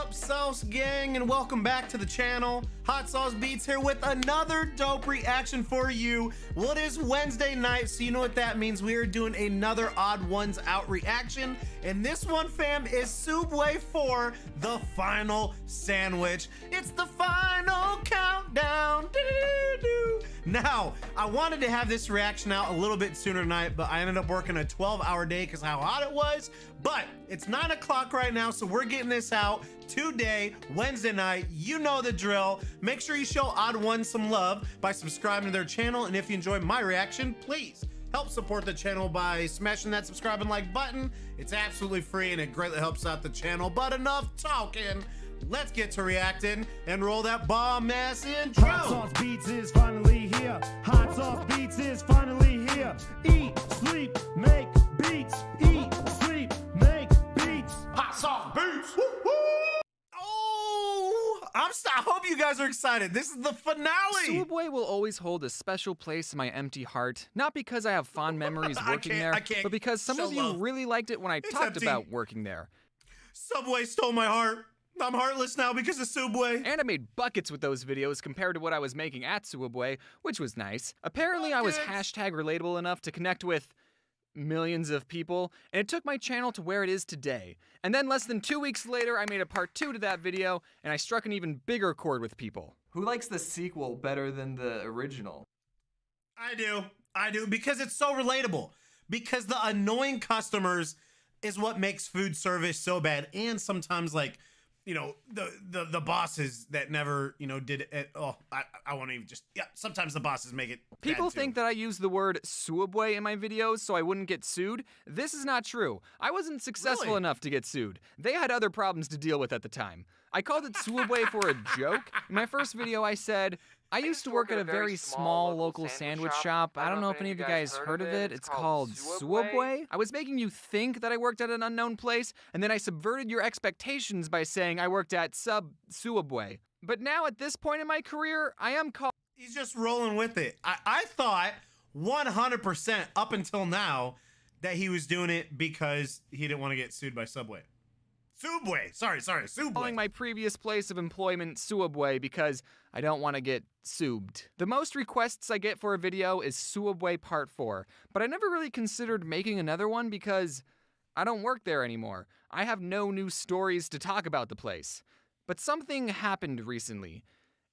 up, Sauce Gang, and welcome back to the channel. Hot Sauce Beats here with another dope reaction for you. Well, it is Wednesday night, so you know what that means. We are doing another Odd Ones Out reaction, and this one, fam, is Sooubway for The Final Sandwich. It's the final countdown. Now, I wanted to have this reaction out a little bit sooner tonight, but I ended up working a 12-hour day because how hot it was. But it's 9 o'clock right now, so we're getting this out today, Wednesday night. You know the drill. Make sure you show Odd One some love by subscribing to their channel, and if you enjoy my reaction, please help support the channel by smashing that subscribe and like button. It's absolutely free and it greatly helps out the channel. But enough talking. Let's get to reacting and roll that bomb ass intro. Hot Sauce Beats is finally here. Hot Sauce Beats is finally here. Eat, sleep, make beats. Eat, sleep, make beats. Hot Sauce Beats. Woo -woo. Oh, I hope you guys are excited. This is the finale. Sooubway will always hold a special place in my empty heart, not because I have fond memories working there, but because some of you really liked it when I talked about working there. Subway stole my heart. I'm heartless now because of Sooubway. And I made buckets with those videos compared to what I was making at Sooubway, which was nice. Apparently I was hashtag relatable enough to connect with millions of people, and it took my channel to where it is today. And then less than 2 weeks later, I made a part 2 to that video, and I struck an even bigger chord with people. Who likes the sequel better than the original? I do, because it's so relatable. Because the annoying customers is what makes food service so bad, and sometimes like, you know, the bosses that never, you know, did it. Oh, I won't even just, yeah, sometimes the bosses make it People think that I use the word Sooubway in my videos so I wouldn't get sued. This is not true. I wasn't successful enough to get sued. They had other problems to deal with at the time. I called it Sooubway for a joke. In my first video I said, I used to work at a very small local sandwich shop. I don't know if any of you guys heard of it. It's called Sooubway. I was making you think that I worked at an unknown place, and then I subverted your expectations by saying I worked at Sooubway. But now at this point in my career, I am called... He's just rolling with it. I thought 100% up until now that he was doing it because he didn't want to get sued by Subway. Sooubway, sorry, Sooubway. Calling my previous place of employment Sooubway because I don't want to get soobed. The most requests I get for a video is Sooubway Part 4, but I never really considered making another one because I don't work there anymore. I have no new stories to talk about the place. But something happened recently,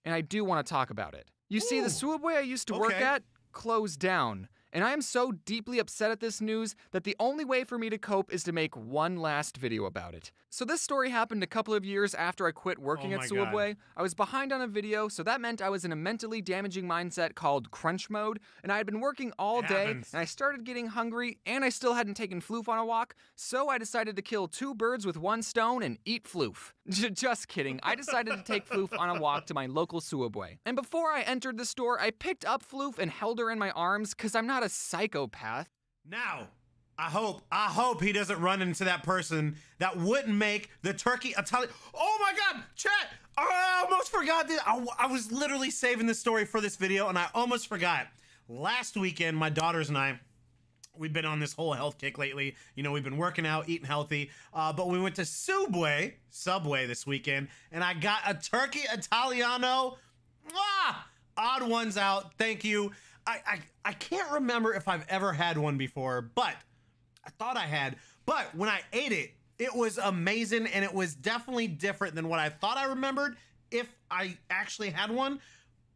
and I do want to talk about it. You see, the Sooubway I used to work at closed down. And I am so deeply upset at this news that the only way for me to cope is to make one last video about it. So this story happened a couple of years after I quit working at Sooubway. I was behind on a video, so that meant I was in a mentally damaging mindset called crunch mode, and I had been working all day, and I started getting hungry, and I still hadn't taken Floof on a walk, so I decided to kill 2 birds with 1 stone and eat Floof. Just kidding, I decided to take Floof on a walk to my local Sooubway. And before I entered the store, I picked up Floof and held her in my arms, cause I'm not a psychopath. Now, I hope he doesn't run into that person that wouldn't make the turkey Italian. Oh my God, chat! I almost forgot this. I was literally saving this story for this video, and I almost forgot. Last weekend, my daughters and I, we've been on this whole health kick lately. You know, we've been working out, eating healthy, but we went to Subway this weekend, and I got a turkey Italiano. Odd Ones Out, thank you. I can't remember if I've ever had one before, but I thought I had. But when I ate it, it was amazing, and it was definitely different than what I thought I remembered if I actually had one.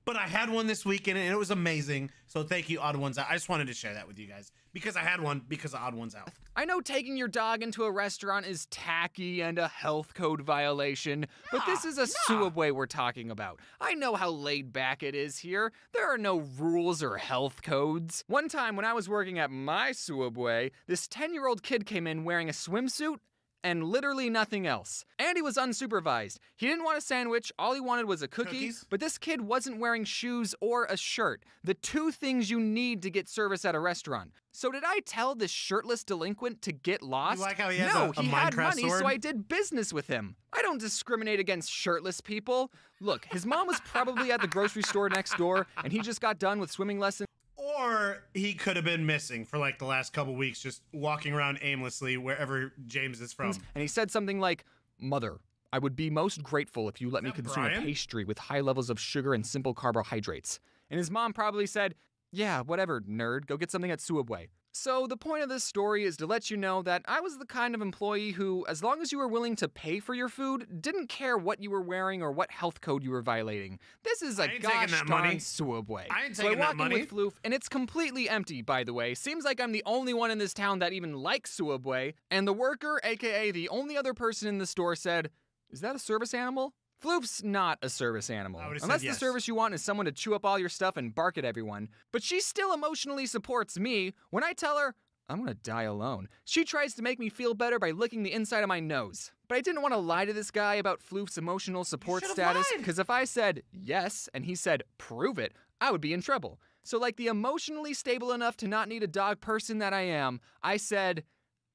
But I had one this weekend, and it was amazing. So thank you, Odd Ones Out. I just wanted to share that with you guys because I had one because of Odd Ones Out. I know taking your dog into a restaurant is tacky and a health code violation, but this is a Sooubway we're talking about. I know how laid back it is here. There are no rules or health codes. One time when I was working at my Sooubway, this 10-year-old kid came in wearing a swimsuit and literally nothing else. And he was unsupervised. He didn't want a sandwich, all he wanted was a cookie, but this kid wasn't wearing shoes or a shirt, the 2 things you need to get service at a restaurant. So did I tell this shirtless delinquent to get lost? You like how he has no, a he had Minecraft money, sword? so I did business with him. I don't discriminate against shirtless people. Look, his mom was probably at the grocery store next door, and he just got done with swimming lessons. Or he could have been missing for like the last couple weeks, just walking around aimlessly wherever James is from. And he said something like, "Mother, I would be most grateful if you let me consume a pastry with high levels of sugar and simple carbohydrates. And his mom probably said, yeah, whatever, nerd, go get something at Sooubway. So the point of this story is to let you know that I was the kind of employee who, as long as you were willing to pay for your food, didn't care what you were wearing or what health code you were violating. This is a gosh darn Sooubway. I ain't So taking that walk in money. with Floof, and it's completely empty, by the way. Seems like I'm the only one in this town that even likes Sooubway. And the worker, aka the only other person in the store, said, "Is that a service animal?" Floof's not a service animal, unless the service you want is someone to chew up all your stuff and bark at everyone. But she still emotionally supports me when I tell her, I'm gonna die alone. She tries to make me feel better by licking the inside of my nose. But I didn't want to lie to this guy about Floof's emotional support status, because if I said yes and he said prove it, I would be in trouble. So like the emotionally stable enough to not need a dog person that I am, I said,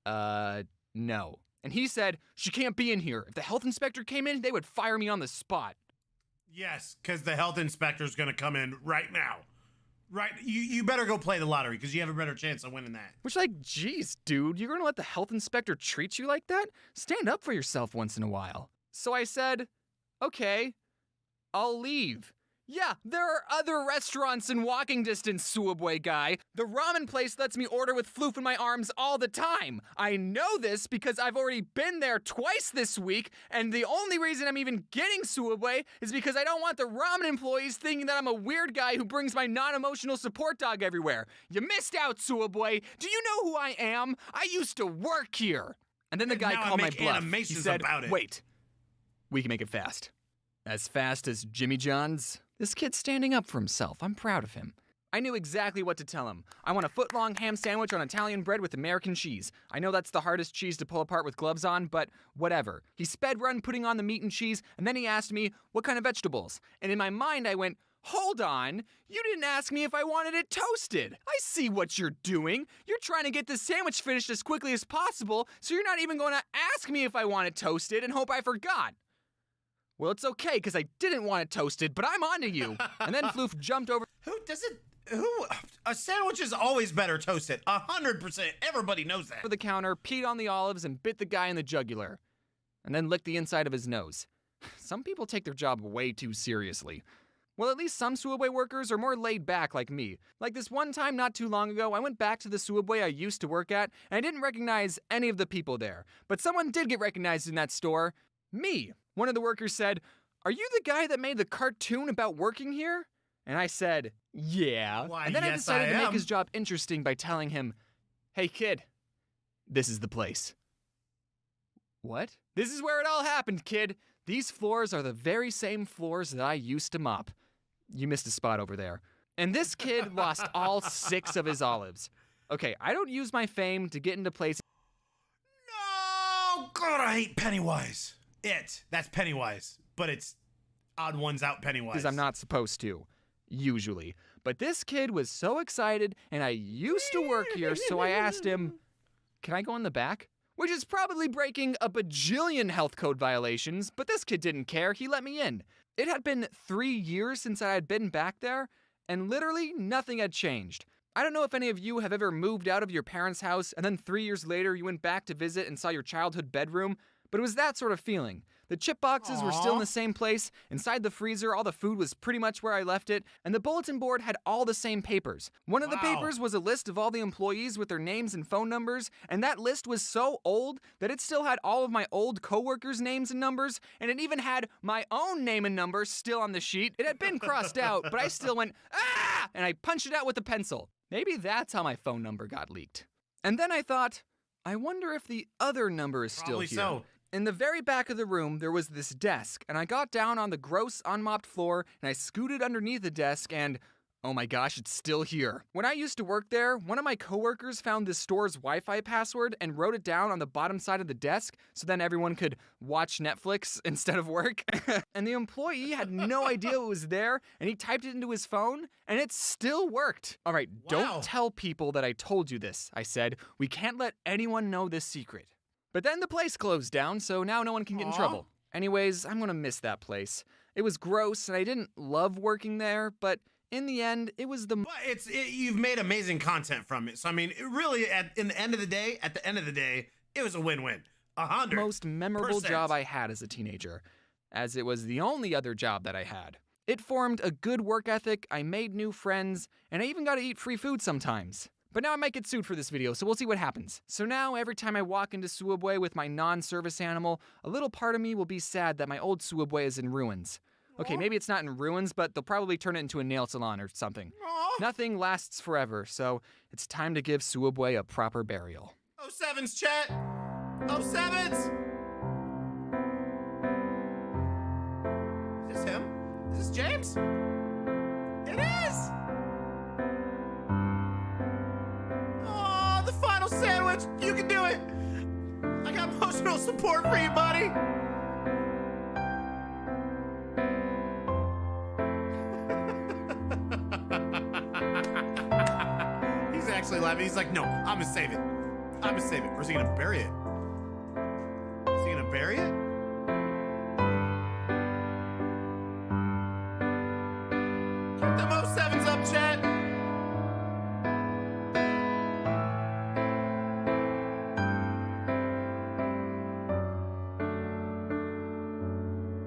no. And he said, she can't be in here. If the health inspector came in, they would fire me on the spot. Yes, because the health inspector's gonna come in right now. Right, you better go play the lottery because you have a better chance of winning that. Which, like, geez, dude, you're gonna let the health inspector treat you like that? Stand up for yourself once in a while. So I said, okay, I'll leave. Yeah, there are other restaurants in walking distance, Sooubway guy. The ramen place lets me order with Floof in my arms all the time. I know this because I've already been there twice this week, and the only reason I'm even getting Sooubway is because I don't want the ramen employees thinking that I'm a weird guy who brings my non-emotional support dog everywhere. You missed out, Sooubway. Do you know who I am? I used to work here. And then the guy called my bluff. He said, wait, we can make it fast. As fast as Jimmy John's? This kid's standing up for himself. I'm proud of him. I knew exactly what to tell him. I want a foot-long ham sandwich on Italian bread with American cheese. I know that's the hardest cheese to pull apart with gloves on, but whatever. He sped run putting on the meat and cheese, and then he asked me, what kind of vegetables? And in my mind I went, hold on, you didn't ask me if I wanted it toasted. I see what you're doing. You're trying to get this sandwich finished as quickly as possible, so you're not even going to ask me if I want it toasted and hope I forgot. Well, it's okay, because I didn't want it toasted, but I'm onto you. And then Floof jumped over. A sandwich is always better toasted. 100%. Everybody knows that. The counter, peed on the olives, and bit the guy in the jugular. And then licked the inside of his nose. Some people take their job way too seriously. Well, at least some Sooubway workers are more laid back like me. Like this one time not too long ago, I went back to the Sooubway I used to work at, and I didn't recognize any of the people there. But someone did get recognized in that store. Me. One of the workers said, are you the guy that made the cartoon about working here? And I said, yeah. Why, and then yes, I decided to I make am. his job interesting by telling him, hey kid, this is the place. What? This is where it all happened, kid. These floors are the very same floors that I used to mop. You missed a spot over there. And this kid lost all 6 of his olives. Okay, I don't use my fame to get into places. No! God, I hate Pennywise. That's Pennywise, but it's Odds1Out Pennywise. Because I'm not supposed to, usually. But this kid was so excited, and I used to work here, so I asked him, can I go in the back? Which is probably breaking a bajillion health code violations, but this kid didn't care, he let me in. It had been 3 years since I had been back there, and literally nothing had changed. I don't know if any of you have ever moved out of your parents' house, and then 3 years later you went back to visit and saw your childhood bedroom, but it was that sort of feeling. The chip boxes were still in the same place, inside the freezer all the food was pretty much where I left it, and the bulletin board had all the same papers. One of the papers was a list of all the employees with their names and phone numbers, and that list was so old that it still had all of my old coworkers' names and numbers, and it even had my own name and number still on the sheet. It had been crossed out, but I still went, ah! And I punched it out with a pencil. Maybe that's how my phone number got leaked. And then I thought, I wonder if the other number is still here. Probably so. In the very back of the room, there was this desk, and I got down on the gross, unmopped floor, and I scooted underneath the desk, and oh my gosh, it's still here. When I used to work there, one of my coworkers found the store's Wi-Fi password and wrote it down on the bottom side of the desk, so then everyone could watch Netflix instead of work. And the employee had no idea it was there, and he typed it into his phone, and it still worked. All right, don't tell people that I told you this, I said. We can't let anyone know this secret. But then the place closed down, so now no one can get in trouble. Anyways, I'm gonna miss that place. It was gross, and I didn't love working there, but in the end, it was the... But you've made amazing content from it. So, I mean, it really, at the end of the day, it was a win-win. 100%. most memorable job I had as a teenager, as it was the only other job that I had. It formed a good work ethic, I made new friends, and I even got to eat free food sometimes. But now I might get sued for this video, so we'll see what happens. So now, every time I walk into Sooubway with my non-service animal, a little part of me will be sad that my old Sooubway is in ruins. Okay, maybe it's not in ruins, but they'll probably turn it into a nail salon or something. Nothing lasts forever, so it's time to give Sooubway a proper burial. 07's chat. 07's. Is this him? Is this James? It is. Oh, the final sandwich. You can do it. I got emotional support for you, buddy. He's actually laughing. He's like, no, I'm gonna save it. I'm gonna save it. Or is he gonna bury it? Is he gonna bury it? Keep them 07s up, chat.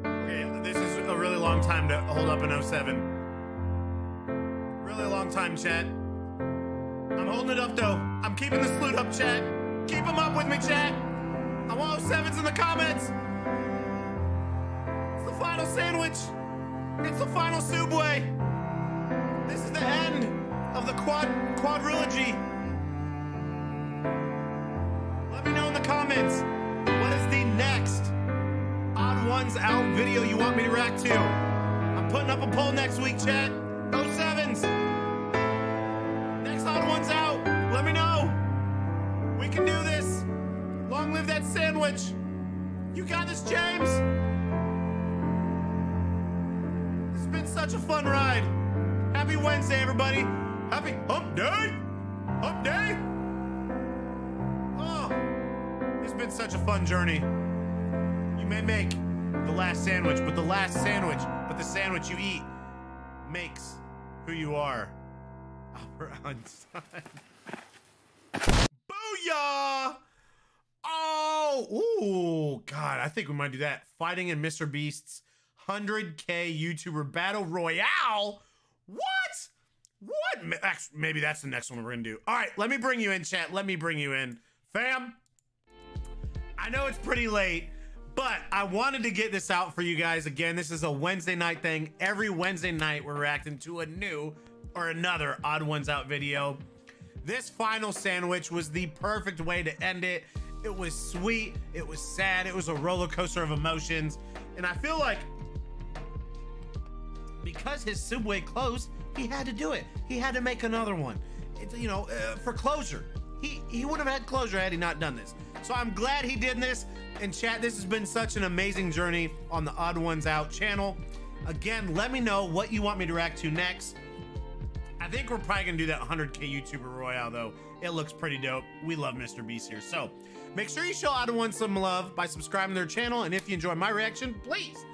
Okay, this is a really long time to hold up an 07. Really long time, chat. I'm holding it up, though. I'm keeping the salute up, chat. Keep them up with me, chat. I want 07s in the comments. It's the final sandwich. It's the final Sooubway. This is the end of the quadrilogy. Let me know in the comments, what is the next Odd1Out video you want me to react to? I'm putting up a poll next week, chat. 07s. Next Odd1Out. Let me know. We can do this. Long live that sandwich. You got this, James. This has been such a fun ride. Happy Wednesday, everybody. Happy hump day. Hump day. Oh, it's been such a fun journey. You may make the last sandwich, but the sandwich you eat makes who you are. Albert Einstein. Booyah! Oh, ooh, God, I think we might do that. Fighting in Mr. Beast's 100K YouTuber Battle Royale? What? Maybe that's the next one we're gonna do. All right, let me bring you in, chat. Let me bring you in. Fam, I know it's pretty late, but I wanted to get this out for you guys. Again, this is a Wednesday night thing. Every Wednesday night, we're reacting to a new or another Odd1Out video. This final sandwich was the perfect way to end it. It was sweet, it was sad, it was a roller coaster of emotions. And I feel like because his Sooubway closed, he had to do it. He had to make another one. It's, you know, for closure. He would have had closure had he not done this. So I'm glad he did this. And chat, this has been such an amazing journey on the Odd1Out channel. Again, let me know what you want me to react to next. I think we're probably gonna do that 100K YouTuber Royale though. It looks pretty dope. We love Mr. Beast here. So make sure you show Odd1 some love by subscribing to their channel. And if you enjoy my reaction, please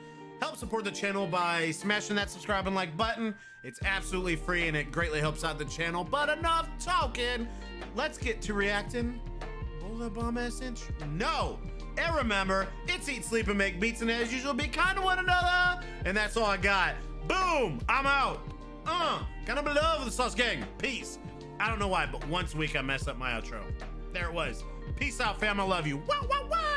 help support the channel by smashing that subscribe and like button. It's absolutely free and it greatly helps out the channel. But enough talking. Let's get to reacting. Hold up, bomb ass inch. No. And remember, it's eat, sleep, and make beats, and as usual, be kind to one another. And that's all I got. Boom. I'm out. Gonna be love with the sauce gang. Peace. I don't know why, but once a week I mess up my outro. There it was. Peace out, fam. I love you. Wow, wow, wow.